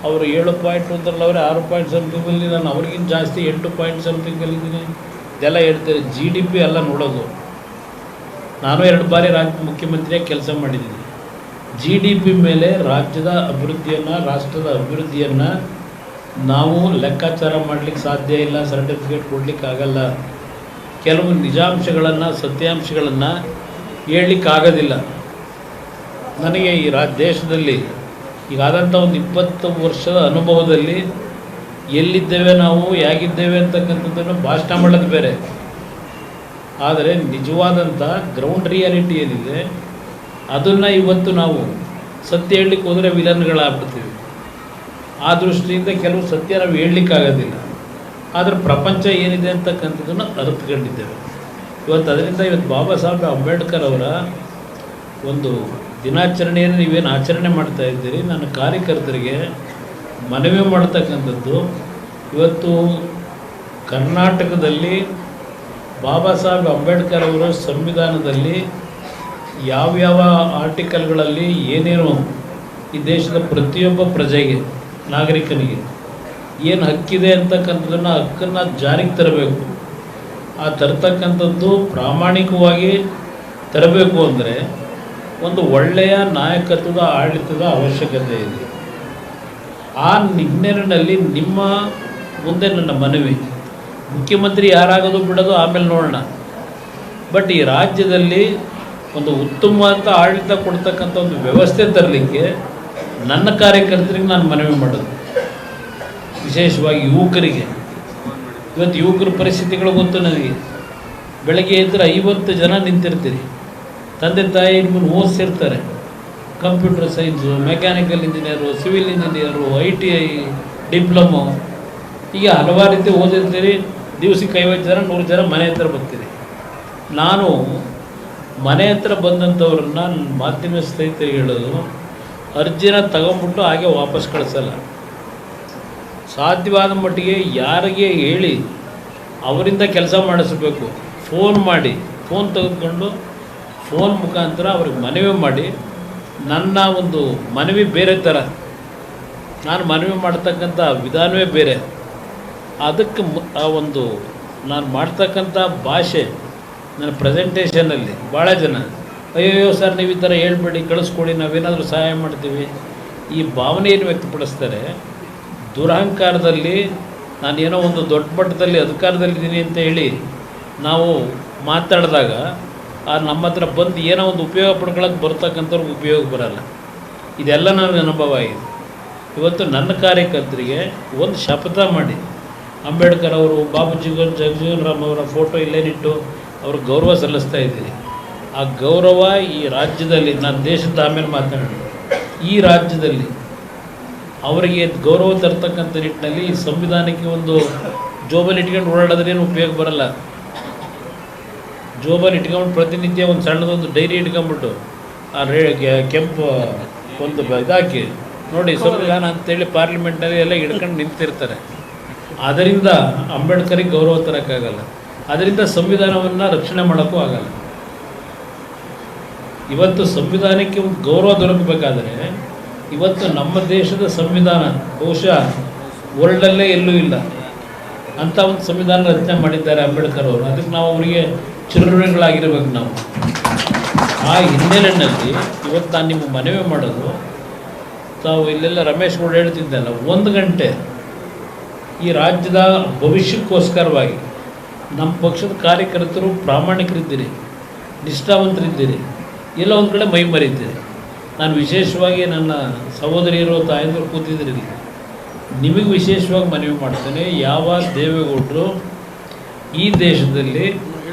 ಅವರು 7.1 ಅವರೇ 6 ಸಮಥಿಂಗಲ್ಲಿ, ನಾನು ಅವ್ರಿಗಿಂತ ಜಾಸ್ತಿ 8 ಸಮಥಿಂಗಲ್ಲಿದ್ದೀನಿ. ಇದೆಲ್ಲ ಹೇಳ್ತಾರೆ. GDP ಎಲ್ಲ ನೋಡೋದು. ನಾನು 2 ಬಾರಿ ರಾಜ್ಯ ಮುಖ್ಯಮಂತ್ರಿಯಾಗಿ ಕೆಲಸ ಮಾಡಿದ್ದೀನಿ. GDP ಮೇಲೆ ರಾಜ್ಯದ ಅಭಿವೃದ್ಧಿಯನ್ನು, ರಾಷ್ಟ್ರದ ಅಭಿವೃದ್ಧಿಯನ್ನು ನಾವು ಲೆಕ್ಕಾಚಾರ ಮಾಡಲಿಕ್ಕೆ ಸಾಧ್ಯ ಇಲ್ಲ, ಸರ್ಟಿಫಿಕೇಟ್ ಕೊಡಲಿಕ್ಕಾಗಲ್ಲ. ಕೆಲವು ನಿಜಾಂಶಗಳನ್ನು, ಸತ್ಯಾಂಶಗಳನ್ನು ಹೇಳಲಿಕ್ಕಾಗೋದಿಲ್ಲ. ನನಗೆ ಈ ದೇಶದಲ್ಲಿ ಈಗಾದಂಥ ಒಂದು 20 ವರ್ಷದ ಅನುಭವದಲ್ಲಿ ಎಲ್ಲಿದ್ದೇವೆ ನಾವು, ಹೇಗಿದ್ದೇವೆ ಅಂತಕ್ಕಂಥದ್ದನ್ನು ಭಾಷಣ ಮಾಡೋದು ಬೇರೆ. ಆದರೆ ನಿಜವಾದಂಥ ಗ್ರೌಂಡ್ ರಿಯಾಲಿಟಿ ಏನಿದೆ ಅದನ್ನು ಇವತ್ತು ನಾವು ಸತ್ಯ ಹೇಳಲಿಕ್ಕೆ ಹೋದರೆ ವಿಲನ್ಗಳಾಗ್ಬಿಡ್ತೀವಿ. ಆ ದೃಷ್ಟಿಯಿಂದ ಕೆಲವು ಸತ್ಯ ನಾವು ಹೇಳಲಿಕ್ಕಾಗೋದಿಲ್ಲ. ಆದರೆ ಪ್ರಪಂಚ ಏನಿದೆ ಅಂತಕ್ಕಂಥದ್ದನ್ನು ಅರಿತುಕೊಂಡಿದ್ದೇವೆ ಇವತ್ತು ಬಾಬಾ ಸಾಹೇಬ್ ಅಂಬೇಡ್ಕರ್ ಅವರ ಒಂದು ದಿನಾಚರಣೆಯನ್ನು ನೀವೇನು ಆಚರಣೆ ಮಾಡ್ತಾ ಇದ್ದೀರಿ, ನನ್ನ ಕಾರ್ಯಕರ್ತರಿಗೆ ಮನವಿ ಮಾಡ್ತಕ್ಕಂಥದ್ದು, ಇವತ್ತು ಕರ್ನಾಟಕದಲ್ಲಿ ಬಾಬಾ ಸಾಹೇಬ್ ಅಂಬೇಡ್ಕರ್ ಅವರ ಸಂವಿಧಾನದಲ್ಲಿ ಯಾವ್ಯಾವ ಆರ್ಟಿಕಲ್ಗಳಲ್ಲಿ ಏನೇನು ಈ ದೇಶದ ಪ್ರತಿಯೊಬ್ಬ ಪ್ರಜೆಗೆ, ನಾಗರಿಕನಿಗೆ ಏನು ಹಕ್ಕಿದೆ ಅಂತಕ್ಕಂಥದ್ದನ್ನು ಹಕ್ಕನ್ನು ಜಾರಿಗೆ ತರಬೇಕು. ಆ ತರ್ತಕ್ಕಂಥದ್ದು ಪ್ರಾಮಾಣಿಕವಾಗಿ ತರಬೇಕು ಅಂದರೆ ಒಂದು ಒಳ್ಳೆಯ ನಾಯಕತ್ವದ ಆಡಳಿತದ ಅವಶ್ಯಕತೆ ಇದೆ. ಆ ಹಿನ್ನೆಲೆಯಲ್ಲಿ ನಿಮ್ಮ ಮುಂದೆ ನನ್ನ ಮನವಿ, ಮುಖ್ಯಮಂತ್ರಿ ಯಾರಾಗೋದು ಬಿಡೋದು ಆಮೇಲೆ ನೋಡೋಣ, ಬಟ್ ಈ ರಾಜ್ಯದಲ್ಲಿ ಒಂದು ಉತ್ತಮವಾದ ಆಡಳಿತ ಕೊಡ್ತಕ್ಕಂಥ ಒಂದು ವ್ಯವಸ್ಥೆ ತರಲಿಕ್ಕೆ ನನ್ನ ಕಾರ್ಯಕರ್ತರಿಗೆ ನಾನು ಮನವಿ ಮಾಡೋದು, ವಿಶೇಷವಾಗಿ ಯುವಕರಿಗೆ. ಇವತ್ತು ಯುವಕರ ಪರಿಸ್ಥಿತಿಗಳು ಗೊತ್ತು ನನಗೆ. ಬೆಳಗ್ಗೆ ಎದ್ದರೆ 50 ಜನ ನಿಂತಿರ್ತೀರಿ, ತಂದೆ ತಾಯಿ ನಿಮ್ಮನ್ನು ಓದಿಸಿರ್ತಾರೆ. Computer science, mechanical engineer, civil engineer, ITI, diploma, ಹೀಗೆ ಹಲವಾರು ರೀತಿ ಓದಿರ್ತೀರಿ. ದಿವಸಕ್ಕೆ 50 ಜನ 100 ಜನ ಮನೆ ಹತ್ರ ಬರ್ತೀರಿ. ನಾನು ಮನೆ ಹತ್ರ ಬಂದಂಥವ್ರನ್ನ ಮಾಧ್ಯಮ ಸ್ನೇಹಿತರಿಗೆ ಹೇಳೋದು, ಅರ್ಜಿನ ತಗೊಂಬಿಟ್ಟು ಹಾಗೆ ವಾಪಸ್ ಕಳಿಸಲ್ಲ. ಸಾಧ್ಯವಾದ ಮಟ್ಟಿಗೆ ಯಾರಿಗೆ ಹೇಳಿ ಅವರಿಂದ ಕೆಲಸ ಮಾಡಿಸಬೇಕು. ಫೋನ್ ಮಾಡಿ, ಫೋನ್ ತೆಗೆದುಕೊಂಡು ಫೋನ್ ಮುಖಾಂತರ ಅವ್ರಿಗೆ ಮನವಿ ಮಾಡಿ. ನನ್ನ ಒಂದು ಮನವಿ ಬೇರೆ ಥರ, ನಾನು ಮನವಿ ಮಾಡ್ತಕ್ಕಂಥ ವಿಧಾನವೇ ಬೇರೆ. ಅದಕ್ಕೆ ಆ ಒಂದು ನಾನು ಮಾಡ್ತಕ್ಕಂಥ ಭಾಷೆ, ನನ್ನ ಪ್ರೆಸೆಂಟೇಷನಲ್ಲಿ ಭಾಳ ಜನ ಅಯ್ಯೋ ಸರ್ ನೀವು ಈ ಥರ ಹೇಳ್ಬೇಡಿ, ಕಳಿಸ್ಕೊಡಿ, ನಾವೇನಾದರೂ ಸಹಾಯ ಮಾಡ್ತೀವಿ, ಈ ಭಾವನೆಯನ್ನು ವ್ಯಕ್ತಪಡಿಸ್ತಾರೆ. ದುರಹಂಕಾರದಲ್ಲಿ ನಾನೇನೋ ಒಂದು ದೊಡ್ಡ ಮಟ್ಟದಲ್ಲಿ ಅಧಿಕಾರದಲ್ಲಿದ್ದೀನಿ ಅಂತ ಹೇಳಿ ನಾವು ಮಾತಾಡಿದಾಗ ನಮ್ಮ ಹತ್ರ ಬಂದು ಏನೋ ಒಂದು ಉಪಯೋಗ ಪಡ್ಕೊಳ್ಳೋಕೆ ಬರ್ತಕ್ಕಂಥವ್ರಿಗೆ ಉಪಯೋಗ ಬರಲ್ಲ. ಇದೆಲ್ಲ ನನ್ನ ಅನುಭವ ಆಗಿದೆ. ಇವತ್ತು ನನ್ನ ಕಾರ್ಯಕರ್ತರಿಗೆ ಒಂದು ಶಪಥ ಮಾಡಿ, ಅಂಬೇಡ್ಕರ್ ಅವರು, ಬಾಬು ಜಗಜೀವನ್ ರಾಮ್ ಅವರ ಫೋಟೋ ಇಲ್ಲೇನಿಟ್ಟು ಅವ್ರಿಗೆ ಗೌರವ ಸಲ್ಲಿಸ್ತಾ ಇದ್ದೀರಿ. ಆ ಗೌರವ ಈ ರಾಜ್ಯದಲ್ಲಿ, ನಾನು ದೇಶದ ಆಮೇಲೆ ಮಾತಾಡೋಣ, ಈ ರಾಜ್ಯದಲ್ಲಿ ಅವರಿಗೆ ಗೌರವ ತರ್ತಕ್ಕಂಥ ನಿಟ್ಟಿನಲ್ಲಿ ಈ ಸಂವಿಧಾನಕ್ಕೆ ಒಂದು ಜೋಬಲ್ಲಿ ಇಟ್ಕೊಂಡು ಓಡಾಡೋದ್ರೇನು ಉಪಯೋಗ ಬರಲ್ಲ. ಜೋಬಲ್ಲಿ ಇಟ್ಕೊಂಡು ಪ್ರತಿನಿತ್ಯ ಒಂದು ಸಣ್ಣದೊಂದು ಡೈರಿ ಇಟ್ಕೊಂಡ್ಬಿಟ್ಟು ಆ ಕೆಂಪು ಒಂದು ಇದಾಕಿ ನೋಡಿ ಸಂವಿಧಾನ ಅಂತೇಳಿ ಪಾರ್ಲಿಮೆಂಟ್ನಲ್ಲಿ ಎಲ್ಲ ಹಿಡ್ಕೊಂಡು ನಿಂತಿರ್ತಾರೆ. ಅದರಿಂದ ಅಂಬೇಡ್ಕರಿಗೆ ಗೌರವ ತರೋಕ್ಕಾಗಲ್ಲ, ಅದರಿಂದ ಸಂವಿಧಾನವನ್ನು ರಕ್ಷಣೆ ಮಾಡೋಕ್ಕೂ ಆಗಲ್ಲ. ಇವತ್ತು ಸಂವಿಧಾನಕ್ಕೆ ಒಂದು ಗೌರವ ದೊರಕಬೇಕಾದರೆ ಇವತ್ತು ನಮ್ಮ ದೇಶದ ಸಂವಿಧಾನ ಬಹುಶಃ ವರ್ಲ್ಡಲ್ಲೇ ಎಲ್ಲೂ ಇಲ್ಲ ಅಂಥ ಒಂದು ಸಂವಿಧಾನ ರಚನೆ ಮಾಡಿದ್ದಾರೆ ಅಂಬೇಡ್ಕರ್ ಅವರು. ಅದಕ್ಕೆ ನಾವು ಅವರಿಗೆ ಚಿರಋಣಿಗಳಾಗಿರ್ಬೇಕು ನಾವು. ಆ ಹಿನ್ನೆಲೆಯಲ್ಲಿ ಇವತ್ತು ನಾನು ನಿಮ್ಮ ಮನವಿ ಮಾಡೋದು, ತಾವು ಇಲ್ಲೆಲ್ಲ ರಮೇಶ್ ಗೌಡ ಹೇಳ್ತಿದ್ದಲ್ಲ, 1 ಗಂಟೆ ಈ ರಾಜ್ಯದ ಭವಿಷ್ಯಕ್ಕೋಸ್ಕರವಾಗಿ ನಮ್ಮ ಪಕ್ಷದ ಕಾರ್ಯಕರ್ತರು ಪ್ರಾಮಾಣಿಕರಿದ್ದೀರಿ, ನಿಷ್ಠಾವಂತರಿದ್ದೀರಿ, ಎಲ್ಲ ಒಂದು ಕಡೆ ಮೈ ಮರೀತೀರಿ. ನಾನು ವಿಶೇಷವಾಗಿ ನನ್ನ ಸಹೋದರಿಯರು ತಾಯಂದಿರು ಕೂತಿದ್ರಿಲ್ಲ, ನಿಮಗೆ ವಿಶೇಷವಾಗಿ ಮನವಿ ಮಾಡ್ತೇನೆ. ಯಾವ ದೇವೇಗೌಡರು ಈ ದೇಶದಲ್ಲಿ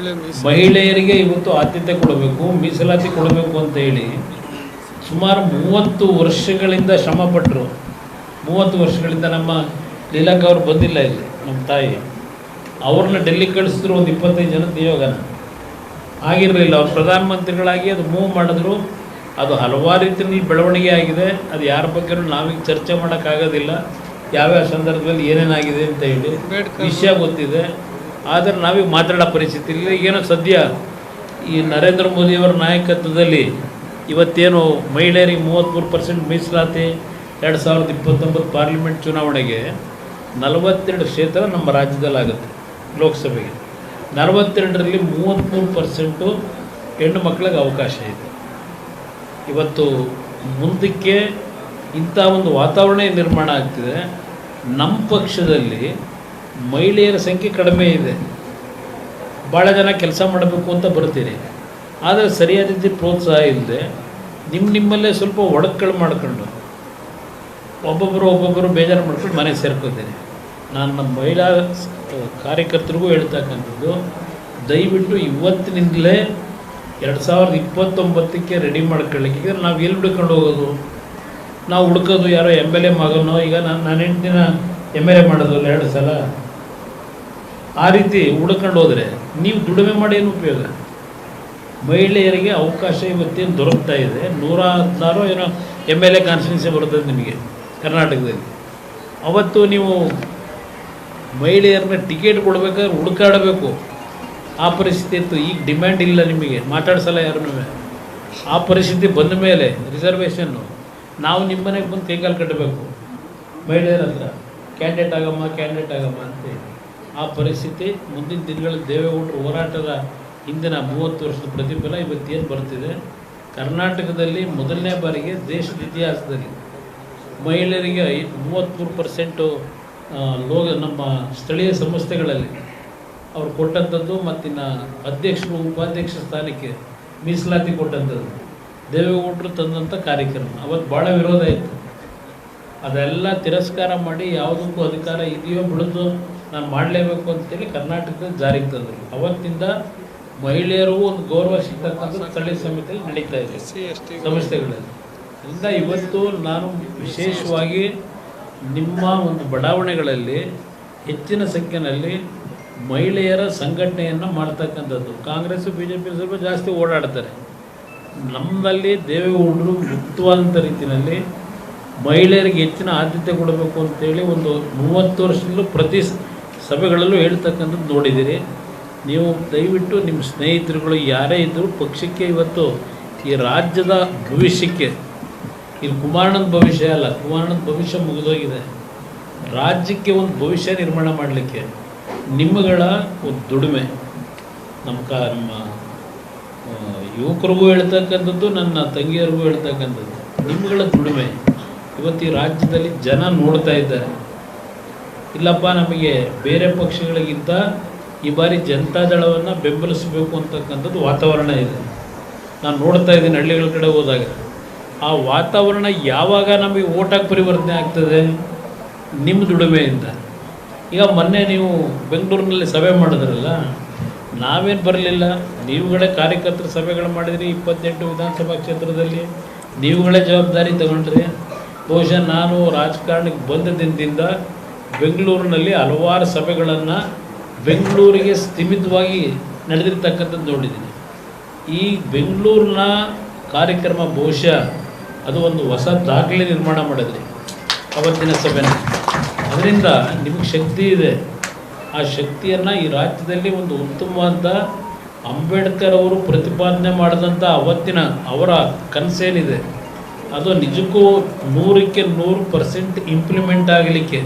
ಮಹಿಳೆಯರಿಗೆ ಇವತ್ತು ಆದ್ಯತೆ ಕೊಡಬೇಕು, ಮೀಸಲಾತಿ ಕೊಡಬೇಕು ಅಂತ ಹೇಳಿ ಸುಮಾರು 30 ವರ್ಷಗಳಿಂದ ಶ್ರಮಪಟ್ಟರು. 30 ವರ್ಷಗಳಿಂದ ನಮ್ಮ ಲೀಲಾಕ್ ಅವರು ಬಂದಿಲ್ಲ ಇಲ್ಲಿ, ನಮ್ಮ ತಾಯಿ ಅವ್ರನ್ನ ಡೆಲ್ಲಿಗೆ ಕಳಿಸಿದ್ರು. ಒಂದು 25 ಜನ ನಿಯೋಗನ ಆಗಿರಲಿಲ್ಲ. ಅವ್ರು ಪ್ರಧಾನಮಂತ್ರಿಗಳಾಗಿ ಅದು ಮೂವ್ ಮಾಡಿದ್ರು. ಅದು ಹಲವಾರು ರೀತಿಯಲ್ಲಿ ಬೆಳವಣಿಗೆ ಆಗಿದೆ. ಅದು ಯಾರ ಬಗ್ಗೆ ನಾವೀಗ ಚರ್ಚೆ ಮಾಡೋಕ್ಕಾಗೋದಿಲ್ಲ, ಯಾವ್ಯಾವ ಸಂದರ್ಭದಲ್ಲಿ ಏನೇನಾಗಿದೆ ಅಂತ ಹೇಳಿ ವಿಷಯ ಗೊತ್ತಿದೆ. ಆದರೆ ನಾವೀಗ ಮಾತಾಡೋ ಪರಿಸ್ಥಿತಿ ಇಲ್ಲ. ಏನೋ ಸದ್ಯ ಈ ನರೇಂದ್ರ ಮೋದಿಯವರ ನಾಯಕತ್ವದಲ್ಲಿ ಇವತ್ತೇನು ಮಹಿಳೆಯರಿಗೆ 33% ಮೀಸಲಾತಿ 2029 ಪಾರ್ಲಿಮೆಂಟ್ ಚುನಾವಣೆಗೆ 42 ಕ್ಷೇತ್ರ ನಮ್ಮ ರಾಜ್ಯದಲ್ಲಾಗುತ್ತೆ. ಲೋಕಸಭೆಗೆ 42ರಲ್ಲಿ 33% ಹೆಣ್ಣು ಮಕ್ಕಳಿಗೆ ಅವಕಾಶ ಇದೆ. ಇವತ್ತು ಮುಂದಕ್ಕೆ ಇಂಥ ಒಂದು ವಾತಾವರಣ ನಿರ್ಮಾಣ ಆಗ್ತಿದೆ. ನಮ್ಮ ಪಕ್ಷದಲ್ಲಿ ಮಹಿಳೆಯರ ಸಂಖ್ಯೆ ಕಡಿಮೆ ಇದೆ. ಭಾಳ ಜನ ಕೆಲಸ ಮಾಡಬೇಕು ಅಂತ ಬರ್ತೀರಿ, ಆದರೆ ಸರಿಯಾದ ರೀತಿ ಪ್ರೋತ್ಸಾಹ ಇಲ್ಲದೆ ನಿಮ್ಮಲ್ಲೇ ಸ್ವಲ್ಪ ಒಡಕಳು ಮಾಡ್ಕೊಂಡು ಒಬ್ಬೊಬ್ಬರು ಬೇಜಾರು ಮಾಡ್ಕೊಂಡು ಮನೆಗೆ ಸೇರ್ಕೋತೀನಿ. ನಾನು ನಮ್ಮ ಮಹಿಳಾ ಕಾರ್ಯಕರ್ತರಿಗೂ ಹೇಳ್ತಕ್ಕಂಥದ್ದು, ದಯವಿಟ್ಟು ಇವತ್ತಿನಿಂದಲೇ 2029ಕ್ಕೆ ರೆಡಿ ಮಾಡ್ಕೊಳ್ಳಿಕ್ಕೆ. ನಾವು ಎಲ್ಲಿ ಹುಡ್ಕೊಂಡು ಹೋಗೋದು? ನಾವು ಹುಡ್ಕೋದು ಯಾರೋ MLA ಮಗನೋ, ಈಗ ನನ್ನ ಹೆಂಡ್ತಿನ MLA ಮಾಡೋದು 2 ಸಲ, ಆ ರೀತಿ ಹುಡ್ಕೊಂಡು ಹೋದರೆ ನೀವು ದುಡಿಮೆ ಮಾಡಿ ಏನು ಉಪಯೋಗ? ಮಹಿಳೆಯರಿಗೆ ಅವಕಾಶ ಇವತ್ತೇನು ದೊರಕ್ತಾ ಇದೆ. 116 ಏನೋ MLA ಕಾನ್ಸ್ಟಿಟ್ಯೂನ್ಸಿ ಬರ್ತದೆ ನಿಮಗೆ ಕರ್ನಾಟಕದಲ್ಲಿ. ಅವತ್ತು ನೀವು ಮಹಿಳೆಯರನ್ನ ಟಿಕೆಟ್ ಕೊಡಬೇಕಾದ್ರೆ ಹುಡುಕಾಡಬೇಕು. ಆ ಪರಿಸ್ಥಿತಿ ಇತ್ತು. ಈಗ ಡಿಮ್ಯಾಂಡ್ ಇಲ್ಲ ನಿಮಗೆ, ಮಾತಾಡ್ಸಲ್ಲ ಯಾರನ್ನೂ. ಆ ಪರಿಸ್ಥಿತಿ ಬಂದ ಮೇಲೆ ರಿಸರ್ವೇಷನ್ನು ನಾವು ನಿಮ್ಮ ಮನೆಗೆ ಬಂದು ಕೈಗಾಲು ಕಟ್ಟಬೇಕು ಮಹಿಳೆಯರ ಹತ್ರ, ಕ್ಯಾಂಡಿಡೇಟ್ ಆಗಮ್ಮ ಅಂತೇಳಿ. ಆ ಪರಿಸ್ಥಿತಿ ಮುಂದಿನ ದಿನಗಳಲ್ಲಿ ದೇವೇಗೌಡರು ಹೋರಾಟದ ಹಿಂದಿನ 30 ವರ್ಷದ ಪ್ರತಿಫಲ ಇವತ್ತೇನು ಬರ್ತಿದೆ. ಕರ್ನಾಟಕದಲ್ಲಿ ಮೊದಲನೇ ಬಾರಿಗೆ ದೇಶದ ಇತಿಹಾಸದಲ್ಲಿ ಮಹಿಳೆಯರಿಗೆ 33% ನಮ್ಮ ಸ್ಥಳೀಯ ಸಂಸ್ಥೆಗಳಲ್ಲಿ ಅವ್ರು ಕೊಟ್ಟಂಥದ್ದು, ಮತ್ತಿನ್ನು ಅಧ್ಯಕ್ಷರು ಉಪಾಧ್ಯಕ್ಷ ಸ್ಥಾನಕ್ಕೆ ಮೀಸಲಾತಿ ಕೊಟ್ಟಂಥದ್ದು ದೇವೇಗೌಡರು ತಂದಂಥ ಕಾರ್ಯಕ್ರಮ. ಅವತ್ತು ಭಾಳ ವಿರೋಧ ಇತ್ತು. ಅದೆಲ್ಲ ತಿರಸ್ಕಾರ ಮಾಡಿ ಯಾವುದಕ್ಕೂ ಅಧಿಕಾರ ಇದೆಯೋ ಬಿಡೋದು ನಾನು ಮಾಡಲೇಬೇಕು ಅಂತೇಳಿ ಕರ್ನಾಟಕದಲ್ಲಿ ಜಾರಿಗೆ ತಂದರು. ಅವತ್ತಿಂದ ಮಹಿಳೆಯರು ಒಂದು ಗೌರವ ಸಿಗ್ತಕ್ಕಂಥ ಸ್ಥಳೀಯ ಸಮಿತಿಯಲ್ಲಿ ನಡೀತಾ ಇದೆ ಸಂಸ್ಥೆಗಳಲ್ಲಿ. ಅದರಿಂದ ಇವತ್ತು ನಾನು ವಿಶೇಷವಾಗಿ ನಿಮ್ಮ ಒಂದು ಬಡಾವಣೆಗಳಲ್ಲಿ ಹೆಚ್ಚಿನ ಸಂಖ್ಯೆಯಲ್ಲಿ ಮಹಿಳೆಯರ ಸಂಘಟನೆಯನ್ನು ಮಾಡ್ತಕ್ಕಂಥದ್ದು. ಕಾಂಗ್ರೆಸ್ಸು BJP ಸ್ವಲ್ಪ ಜಾಸ್ತಿ ಓಡಾಡ್ತಾರೆ. ನಮ್ಮಲ್ಲಿ ದೇವೇಗೌಡರು ಮುಕ್ತವಾದಂಥ ರೀತಿಯಲ್ಲಿ ಮಹಿಳೆಯರಿಗೆ ಹೆಚ್ಚಿನ ಆದ್ಯತೆ ಕೊಡಬೇಕು ಅಂತೇಳಿ ಒಂದು 30 ವರ್ಷದಲ್ಲೂ ಪ್ರತಿ ಸಭೆಗಳಲ್ಲೂ ಹೇಳ್ತಕ್ಕಂಥದ್ದು ನೋಡಿದ್ದೀರಿ. ನೀವು ದಯವಿಟ್ಟು ನಿಮ್ಮ ಸ್ನೇಹಿತರುಗಳು ಯಾರೇ ಇದ್ದರೂ ಪಕ್ಷಕ್ಕೆ ಇವತ್ತು ಈ ರಾಜ್ಯದ ಭವಿಷ್ಯಕ್ಕೆ, ಇದು ಕುಮಾರಣ್ಣನ ಭವಿಷ್ಯ ಅಲ್ಲ, ಕುಮಾರಣ್ಣನ ಭವಿಷ್ಯ ಮುಗಿದೋಗಿದೆ. ರಾಜ್ಯಕ್ಕೆ ಒಂದು ಭವಿಷ್ಯ ನಿರ್ಮಾಣ ಮಾಡಲಿಕ್ಕೆ ನಿಮ್ಮಗಳ ಒಂದು ದುಡಿಮೆ, ನಮ್ಮ ಯುವಕರಿಗೂ ಹೇಳ್ತಕ್ಕಂಥದ್ದು, ನನ್ನ ತಂಗಿಯರಿಗೂ ಹೇಳ್ತಕ್ಕಂಥದ್ದು, ನಿಮ್ಮಗಳ ದುಡಿಮೆ ಇವತ್ತು ಈ ರಾಜ್ಯದಲ್ಲಿ ಜನ ನೋಡ್ತಾ ಇದ್ದಾರೆ. ಇಲ್ಲಪ್ಪ, ನಮಗೆ ಬೇರೆ ಪಕ್ಷಗಳಿಗಿಂತ ಈ ಬಾರಿ ಜನತಾದಳವನ್ನು ಬೆಂಬಲಿಸಬೇಕು ಅಂತಕ್ಕಂಥದ್ದು ವಾತಾವರಣ ಇದೆ. ನಾನು ನೋಡ್ತಾ ಇದ್ದೀನಿ ಹಳ್ಳಿಗಳ ಕಡೆ ಹೋದಾಗ. ಆ ವಾತಾವರಣ ಯಾವಾಗ ನಮಗೆ ಓಟಾಗಿ ಪರಿವರ್ತನೆ ಆಗ್ತದೆ? ನಿಮ್ಮ ದುಡಿಮೆಯಿಂದ. ಈಗ ಮೊನ್ನೆ ನೀವು ಬೆಂಗಳೂರಿನಲ್ಲಿ ಸಭೆ ಮಾಡಿದ್ರಲ್ಲ, ನಾವೇನು ಬರಲಿಲ್ಲ, ನೀವುಗಳೇ ಕಾರ್ಯಕರ್ತರ ಸಭೆಗಳು ಮಾಡಿದ್ರಿ 28 ವಿಧಾನಸಭಾ ಕ್ಷೇತ್ರದಲ್ಲಿ, ನೀವುಗಳೇ ಜವಾಬ್ದಾರಿ ತಗೊಂಡ್ರಿ. ಬಹುಶಃ ನಾನು ರಾಜಕಾರಣಕ್ಕೆ ಬಂದ ದಿನದಿಂದ ಬೆಂಗಳೂರಿನಲ್ಲಿ ಹಲವಾರು ಸಭೆಗಳನ್ನು ಬೆಂಗಳೂರಿಗೆ ಸ್ಥಿಮಿತವಾಗಿ ನಡೆದಿರ್ತಕ್ಕಂಥದ್ದು ನೋಡಿದ್ದೀನಿ. ಈ ಬೆಂಗಳೂರಿನ ಕಾರ್ಯಕ್ರಮ ಬಹುಶಃ ಅದು ಒಂದು ಹೊಸ ದಾಖಲೆ ನಿರ್ಮಾಣ ಮಾಡಿದ್ರಿ ಅವತ್ತಿನ ಸಭೆನ. ಅದರಿಂದ ನಿಮಗೆ ಶಕ್ತಿ ಇದೆ. ಆ ಶಕ್ತಿಯನ್ನು ಈ ರಾಜ್ಯದಲ್ಲಿ ಒಂದು ಉತ್ತಮವಾದ ಅಂಬೇಡ್ಕರ್ ಅವರು ಪ್ರತಿಪಾದನೆ ಮಾಡಿದಂಥ ಅವತ್ತಿನ ಅವರ ಕನಸೇನಿದೆ ಅದು ನಿಜಕ್ಕೂ 100ಕ್ಕೆ 100% ಇಂಪ್ಲಿಮೆಂಟ್ ಆಗಲಿಕ್ಕೆ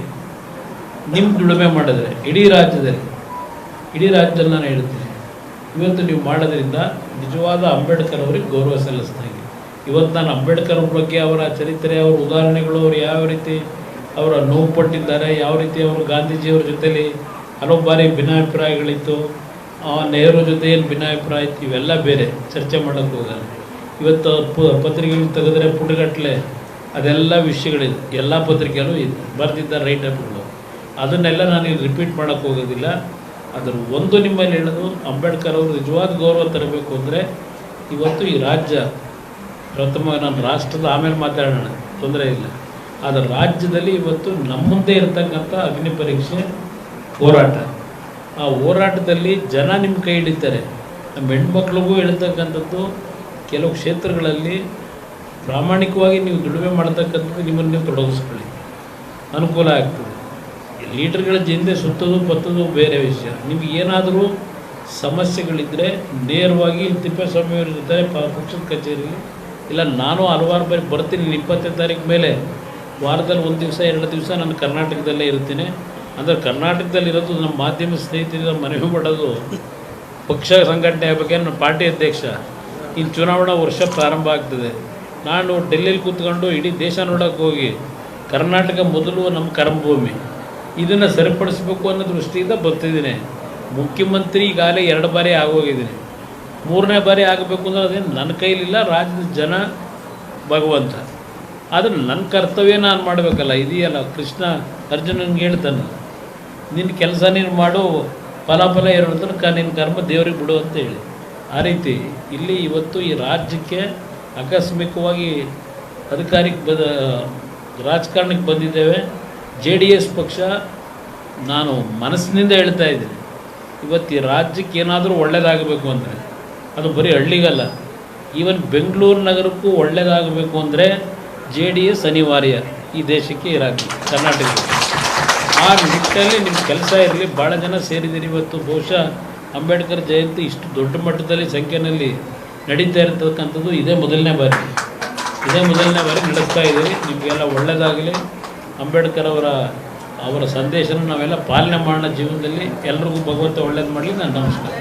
ನಿಮ್ಮ ದುಡಿಮೆ ಮಾಡಿದ್ರೆ ಇಡೀ ರಾಜ್ಯದಲ್ಲಿ ನಾನು ಹೇಳ್ತೀನಿ, ಇವತ್ತು ನೀವು ಮಾಡೋದ್ರಿಂದ ನಿಜವಾದ ಅಂಬೇಡ್ಕರ್ ಅವರಿಗೆ ಗೌರವ ಸಲ್ಲಿಸ್ದಂಗೆ. ಇವತ್ತು ನಾನು ಅಂಬೇಡ್ಕರ್ ಬಗ್ಗೆ ಅವರ ಚರಿತ್ರೆ, ಅವರ ಉದಾಹರಣೆಗಳು, ಅವರು ಯಾವ ರೀತಿ ಅವರ ನೋವು ಪಟ್ಟಿದ್ದಾರೆ, ಯಾವ ರೀತಿ ಅವರು ಗಾಂಧೀಜಿಯವ್ರ ಜೊತೆಲಿ ಹಲವು ಬಾರಿ ಭಿನ್ನಾಭಿಪ್ರಾಯಗಳಿತ್ತು, ನೆಹರು ಜೊತೆ ಏನು ಭಿನ್ನಾಭಿಪ್ರಾಯ ಇತ್ತು, ಇವೆಲ್ಲ ಬೇರೆ ಚರ್ಚೆ ಮಾಡೋಕ್ಕೆ ಹೋಗಲ್ಲ. ಇವತ್ತು ಪತ್ರಿಕೆಗಳು ತೆಗೆದ್ರೆ ಪುಟಗಟ್ಟಲೆ ಅದೆಲ್ಲ ವಿಷಯಗಳಿದೆ, ಎಲ್ಲ ಪತ್ರಿಕೆಯಲ್ಲೂ ಇದೆ, ಬರೆದಿದ್ದ ರೈಟ್ ಅಪ್ಗಳು. ಅದನ್ನೆಲ್ಲ ನಾನು ಇಲ್ಲಿ ರಿಪೀಟ್ ಮಾಡೋಕ್ಕೆ ಹೋಗೋದಿಲ್ಲ. ಅದರ ಒಂದು ನಿಮ್ಮಲ್ಲಿ ಹೇಳೋದು, ಅಂಬೇಡ್ಕರ್ ಅವರು ನಿಜವಾದ ಗೌರವ ತರಬೇಕು ಅಂದರೆ ಇವತ್ತು ಈ ರಾಜ್ಯ ಪ್ರಥಮ, ನಾನು ರಾಷ್ಟ್ರದ ಆಮೇಲೆ ಮಾತಾಡೋಣ, ತೊಂದರೆ ಇಲ್ಲ. ಆದರೆ ರಾಜ್ಯದಲ್ಲಿ ಇವತ್ತು ನಮ್ಮ ಮುಂದೆ ಇರತಕ್ಕಂಥ ಅಗ್ನಿ ಪರೀಕ್ಷೆ ಹೋರಾಟ, ಆ ಹೋರಾಟದಲ್ಲಿ ಜನ ನಿಮ್ಮ ಕೈ ಹಿಡಿತಾರೆ. ನಮ್ಮ ಹೆಣ್ಮಕ್ಳಿಗೂ ಹೇಳ್ತಕ್ಕಂಥದ್ದು, ಕೆಲವು ಕ್ಷೇತ್ರಗಳಲ್ಲಿ ಪ್ರಾಮಾಣಿಕವಾಗಿ ನೀವು ದುಡಿಮೆ ಮಾಡ್ತಕ್ಕಂಥದ್ದು ನಿಮ್ಮನ್ನು ನೀವು ತೊಡಗಿಸ್ಕೊಳ್ಳಿ, ಅನುಕೂಲ ಆಗ್ತದೆ. ಲೀಡರ್ಗಳ ಹಿಂದೆ ಸುತ್ತೋದು ಪತ್ತೋದು ಬೇರೆ ವಿಷಯ. ನಿಮ್ಗೆ ಏನಾದರೂ ಸಮಸ್ಯೆಗಳಿದ್ದರೆ ನೇರವಾಗಿ ತಿಪ್ಪೇಸ್ವಾಮಿ ಅವರು ಇರ್ತಾರೆ ಪಕ್ಷದ ಕಚೇರಿಗೆ, ಇಲ್ಲ ನಾನು ಹಲವಾರು ಬಾರಿ ಬರ್ತೀನಿ. 20ನೇ ತಾರೀಕು ಮೇಲೆ ವಾರದಲ್ಲಿ 1 ದಿವಸ 2 ದಿವಸ ನಾನು ಕರ್ನಾಟಕದಲ್ಲೇ ಇರ್ತೀನಿ. ಅಂದರೆ ಕರ್ನಾಟಕದಲ್ಲಿರೋದು ನಮ್ಮ ಮಾಧ್ಯಮ ಸ್ನೇಹಿತರಿಗೆ ಮನವಿ ಮಾಡೋದು, ಪಕ್ಷ ಸಂಘಟನೆ ಬಗ್ಗೆ ನನ್ನ ಪಾರ್ಟಿ ಅಧ್ಯಕ್ಷ, ಇನ್ನು ಚುನಾವಣಾ ವರ್ಷ ಪ್ರಾರಂಭ ಆಗ್ತದೆ. ನಾನು ಡೆಲ್ಲಿಲಿ ಕೂತ್ಕೊಂಡು ಇಡೀ ದೇಶ ನೋಡೋಕ್ಕೆ ಹೋಗಿ, ಕರ್ನಾಟಕ ಮೊದಲು ನಮ್ಮ ಕರ್ಮಭೂಮಿ, ಇದನ್ನು ಸರಿಪಡಿಸಬೇಕು ಅನ್ನೋ ದೃಷ್ಟಿಯಿಂದ ಬರ್ತಿದ್ದೀನಿ. ಮುಖ್ಯಮಂತ್ರಿ ಈಗಾಗಲೇ 2 ಬಾರಿ ಆಗೋಗಿದ್ದೀನಿ, 3ನೇ ಬಾರಿ ಆಗಬೇಕು ಅಂದರೆ ಅದೇನು ನನ್ನ ಕೈಲಿಲ್ಲ, ರಾಜ್ಯದ ಜನ ಭಗವಂತ. ಆದರೆ ನನ್ನ ಕರ್ತವ್ಯ ನಾನು ಮಾಡಬೇಕಲ್ಲ, ಇದೆಯಲ್ಲ. ಕೃಷ್ಣ ಅರ್ಜುನನಿಗೆ ಹೇಳ್ತಾನೆ, ನಿನ್ನ ಕೆಲಸ ನೀನು ಮಾಡು, ಫಲಾಫಲ ಇರೋ ತನಕ ನಿನ್ನ ಕರ್ಮ ದೇವ್ರಿಗೆ ಬಿಡು ಅಂತ ಹೇಳಿ. ಆ ರೀತಿ ಇಲ್ಲಿ ಇವತ್ತು ಈ ರಾಜ್ಯಕ್ಕೆ ಆಕಸ್ಮಿಕವಾಗಿ ರಾಜಕಾರಣಕ್ಕೆ ಬಂದಿದ್ದೇವೆ. JDS ಪಕ್ಷ, ನಾನು ಮನಸ್ಸಿನಿಂದ ಹೇಳ್ತಾ ಇದ್ದೀನಿ, ಇವತ್ತು ಈ ರಾಜ್ಯಕ್ಕೆ ಏನಾದರೂ ಒಳ್ಳೆಯದಾಗಬೇಕು ಅಂದರೆ ಅದು ಬರೀ ಹಳ್ಳಿಗಲ್ಲ, ಈವನ್ ಬೆಂಗಳೂರು ನಗರಕ್ಕೂ ಒಳ್ಳೆಯದಾಗಬೇಕು ಅಂದರೆ JDS ಅನಿವಾರ್ಯ ಈ ದೇಶಕ್ಕೆ ಕರ್ನಾಟಕಕ್ಕೆ. ಆ ನಿಟ್ಟಿನಲ್ಲಿ ನಿಮ್ಮ ಕೆಲಸ ಇರಲಿ. ಭಾಳ ಜನ ಸೇರಿದ್ದೀರಿ ಇವತ್ತು. ಬಹುಶಃ ಅಂಬೇಡ್ಕರ್ ಜಯಂತಿ ಇಷ್ಟು ದೊಡ್ಡ ಮಟ್ಟದಲ್ಲಿ ಸಂಖ್ಯೆಯಲ್ಲಿ ನಡೀತಾ ಇರತಕ್ಕಂಥದ್ದು ಇದೇ ಮೊದಲನೇ ಬಾರಿ ನಡೆಸ್ತಾ ಇದ್ದೀರಿ. ನಿಮಗೆಲ್ಲ ಒಳ್ಳೆಯದಾಗಲಿ. ಅಂಬೇಡ್ಕರ್ ಅವರ ಸಂದೇಶನ ನಾವೆಲ್ಲ ಪಾಲನೆ ಮಾಡೋಣ ಜೀವನದಲ್ಲಿ. ಎಲ್ರಿಗೂ ಭಗವಂತ ಒಳ್ಳೇದು ಮಾಡಲಿ. ನಾನು ನಮಸ್ಕಾರ.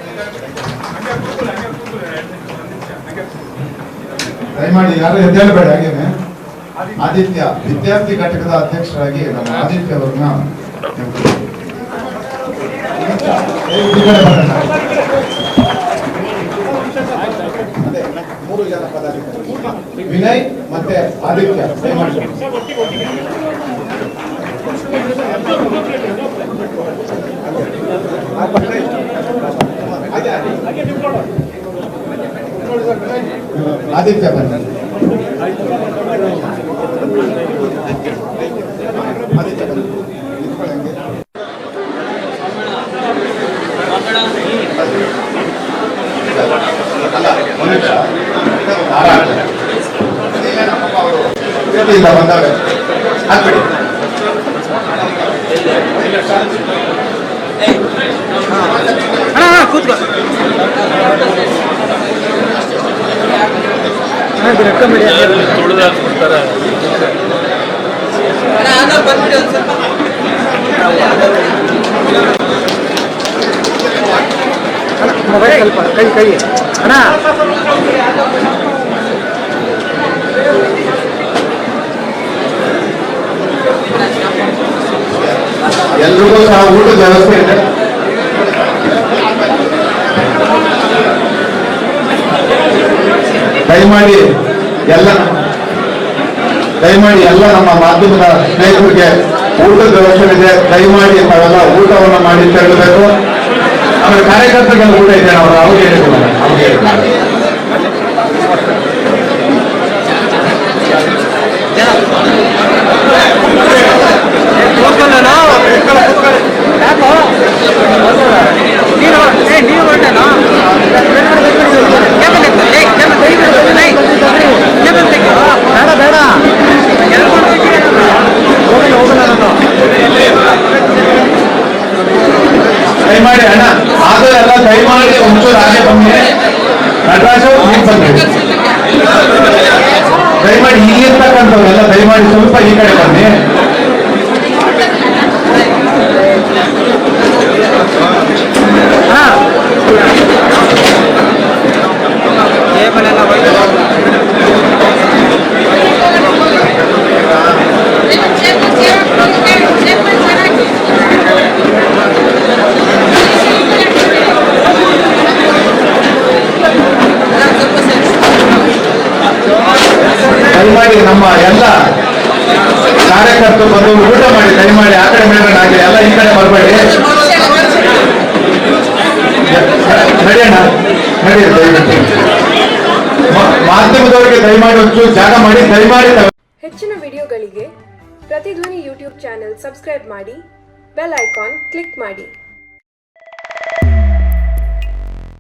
ದಯಮಾಡಿ ಯಾರು ಎದ್ದೇಳಬೇಡ. ಹಾಗೇನೆ ಆದಿತ್ಯ ವಿದ್ಯಾರ್ಥಿ ಘಟಕದ ಅಧ್ಯಕ್ಷರಾಗಿ ನಮ್ಮ ಆದಿತ್ಯ ಅವ್ರನ್ನ ವಿನಯ್ ಮತ್ತೆ ಆದಿತ್ಯ ದಯಮಾಡಿ. ಆದಿತ್ಯ ಬನ್ನಿ. ಬಂದಾಗ ಹಾಕ್ಬಿಡಿ.
ಕೂತ್ಕೋ. ತುಳಿದಾಕ್ಬಿಡ್ತಾರೆ.
ಮೊಬೈಲ್ ಸ್ವಲ್ಪ ಕೈ ಅಣ್ಣ.
ಎಲ್ರಿಗೂ ಸಹ ಊಟದ ವ್ಯವಸ್ಥೆ ಇದೆ. ದಯಮಾಡಿ ಎಲ್ಲ ನಮ್ಮ ಮಾಧ್ಯಮದ ಸ್ನೇಹಿತರಿಗೆ ಊಟದ ವ್ಯವಸ್ಥೆ ಇದೆ. ದಯಮಾಡಿ ತಾವೆಲ್ಲ ಊಟವನ್ನು ಮಾಡಿ ತೆರಳಬೇಕು. ಆಮೇಲೆ ಕಾರ್ಯಕರ್ತರಿಗೆಲ್ಲ ಊಟ ಇದೆ, ಅವರು ಅವ್ರಿಗೆ ದಯಮಾಡಿ ಅಣ್ಣ ಆದರೂ ಎಲ್ಲ ದಯಮಾಡಿ ಒಂಚೂರು ಹಾಗೆ ಬನ್ನಿ. ನಟರಾಜ್ ನೀವು ಬನ್ನಿ. ದಯಮಾಡಿ ಇಲ್ಲಿರ್ತಕ್ಕಂಥವ್ರೆಲ್ಲ ದಯಮಾಡಿ ಸ್ವಲ್ಪ ಈ ಕಡೆ ಬನ್ನಿ. ನಮ್ಮ ಎಲ್ಲ ಕಾರ್ಯಕರ್ತರು ಬಂದು ಊಟ ಮಾಡಿ ದಯಮಾಡಿ ಆ ಕಡೆ ಮೇಡಮ್ ಆಗಿ ಎಲ್ಲ ಈ ಕಡೆ ಬರಬೇಡಿ. ನಡೆಯೋಣ, ನಡೆಯಿರಿ ದಯವಿಟ್ಟು. ಮಾಧ್ಯಮದವರಿಗೆ ದಯಮಾಡಿ ಒಂಚೂರು ಜಾಗ ಮಾಡಿ ದಯಮಾಡಿ.
ಹೆಚ್ಚಿನ ವಿಡಿಯೋಗಳಿಗೆ ಪ್ರತಿಧ್ವನಿ ಯೂಟ್ಯೂಬ್ ಚಾನೆಲ್ ಸಬ್ಸ್ಕ್ರೈಬ್ ಮಾಡಿ, ಬೆಲ್ ಐಕಾನ್ ಕ್ಲಿಕ್ ಮಾಡಿ.